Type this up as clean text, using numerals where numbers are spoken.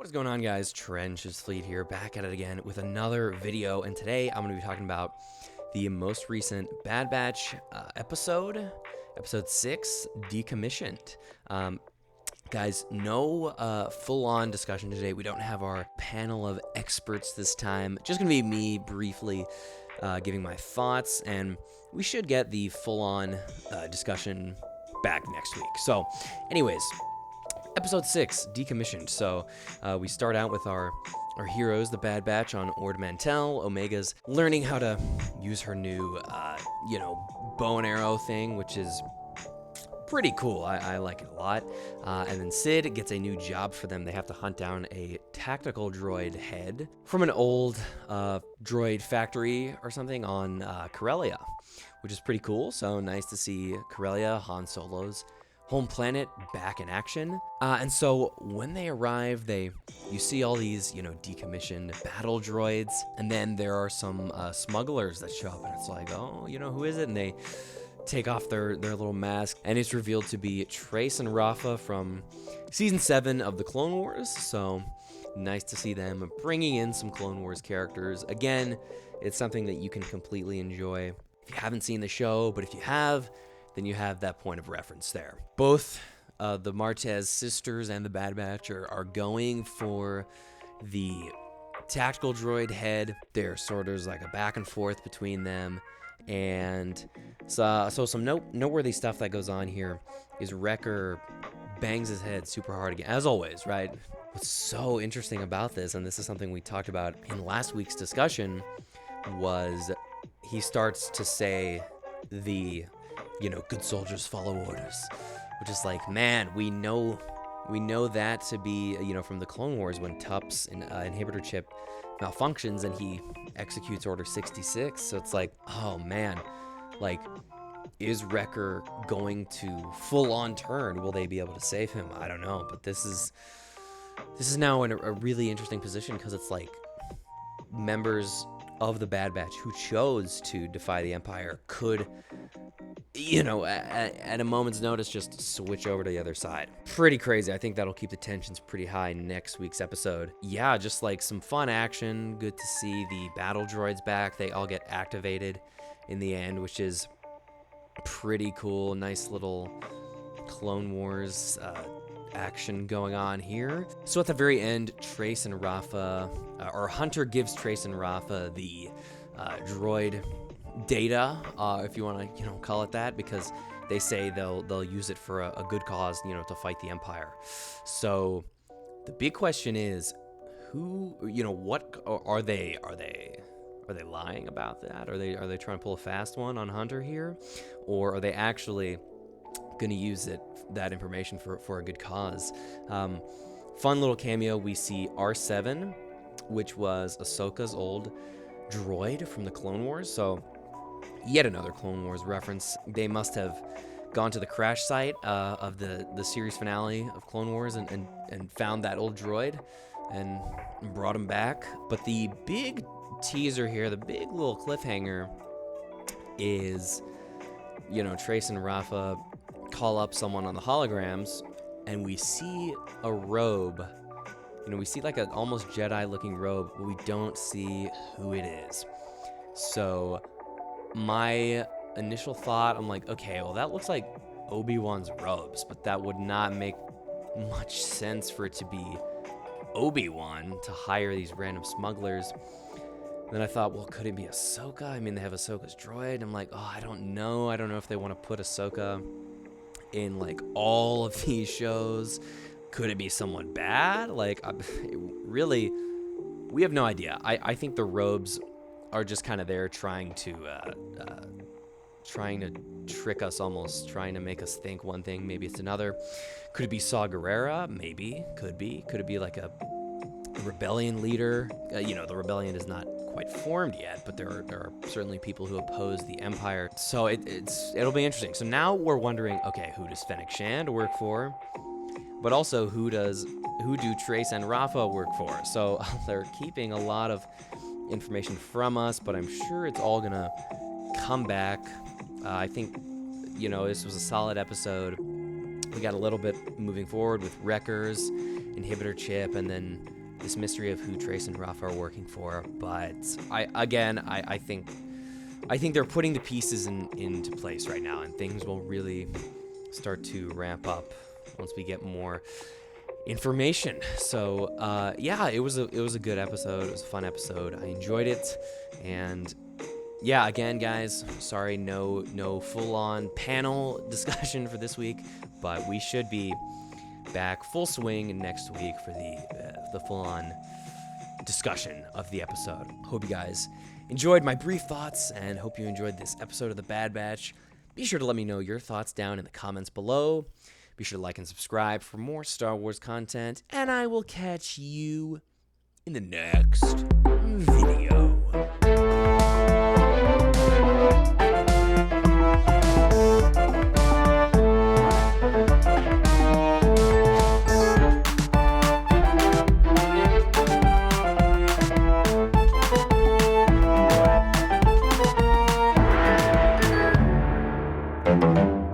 What's going on, guys? Trench's Fleet here, back at it again with another video, and today I'm going to be talking about the most recent Bad Batch episode 6, Decommissioned. Guys, no full-on discussion today. We don't have our panel of experts this time. Just going to be me briefly giving my thoughts, and we should get the full-on discussion back next week. So, anyways, Episode 6, Decommissioned. So we start out with our heroes, the Bad Batch, on Ord Mantell. Omega's learning how to use her new, bow and arrow thing, which is pretty cool. I like it a lot. And then Sid gets a new job for them. They have to hunt down a tactical droid head from an old droid factory or something on Corellia, which is pretty cool. So nice to see Corellia, Han Solo's home planet, back in action. And so when they arrive, you see all these, decommissioned battle droids, and then there are some smugglers that show up, and it's like, oh, who is it? And they take off their little mask, and it's revealed to be Trace and Rafa from Season 7 of the Clone Wars. So nice to see them bringing in some Clone Wars characters. Again, it's something that you can completely enjoy if you haven't seen the show, but if you have, then you have that point of reference there. Both the Martez sisters and the Bad Batch are going for the tactical droid head. There's sort of like a back and forth between them. And so some noteworthy stuff that goes on here is Wrecker bangs his head super hard again, as always, right? What's so interesting about this, and this is something we talked about in last week's discussion, was he starts to say good soldiers follow orders, which is like, man, we know that to be, from the Clone Wars when Tup's inhibitor chip malfunctions and he executes Order 66. So it's like, oh man, like, is Wrecker going to full on turn? Will they be able to save him? I don't know, but this is now in a really interesting position, because it's like members of the Bad Batch who chose to defy the Empire could, at a moment's notice, just switch over to the other side. Pretty crazy. I think that'll keep the tensions pretty high next week's episode. Yeah, just like some fun action. Good to see the battle droids back. They all get activated in the end, which is pretty cool. Nice little Clone Wars action going on here. So at the very end, Trace and Rafa, or Hunter gives Trace and Rafa the droid data, if you want to call it that, because they say they'll use it for a good cause, to fight the Empire. So the big question is, what are they lying about that? Are they trying to pull a fast one on Hunter here, or are they actually going to use that information for a good cause? Fun little cameo, we see R7, which was Ahsoka's old droid from the Clone Wars. So yet another Clone Wars reference. They must have gone to the crash site of the series finale of Clone Wars and found that old droid and brought him back. But the big teaser here, the big little cliffhanger, is, Trace and Rafa call up someone on the holograms, and we see a robe. We see like an almost Jedi-looking robe, but we don't see who it is. So my initial thought, I'm like, okay, well, that looks like Obi-Wan's robes, but that would not make much sense for it to be Obi-Wan to hire these random smugglers. Then I thought, well, could it be Ahsoka? I mean, they have Ahsoka's droid. I'm like, oh, I don't know if they want to put Ahsoka in like all of these shows. Could it be someone bad? Like, really, we have no idea. I think the robes are just kind of there trying to trick us, almost trying to make us think one thing, maybe it's another. Could it be Saw Gerrera? Maybe. Could it be like a rebellion leader? The rebellion is not quite formed yet, but there are certainly people who oppose the Empire. So it'll be interesting. So now we're wondering, okay, who does Fennec Shand work for? But also, who do Trace and Rafa work for? So they're keeping a lot of information from us, but I'm sure it's all gonna come back. I think, this was a solid episode. We got a little bit moving forward with Wrecker's inhibitor chip, and then this mystery of who Trace and Rafa are working for. But I think they're putting the pieces into place right now, and things will really start to ramp up once we get more information. So yeah, it was a good episode. It was a fun episode. I enjoyed it, and yeah, again, guys, sorry, no full-on panel discussion for this week, but we should be back full swing next week for the full-on discussion of the episode. Hope you guys enjoyed my brief thoughts, and hope you enjoyed this episode of The Bad Batch. Be sure to let me know your thoughts down in the comments below. Be sure to like and subscribe for more Star Wars content, and I will catch you in the next video. Thank you.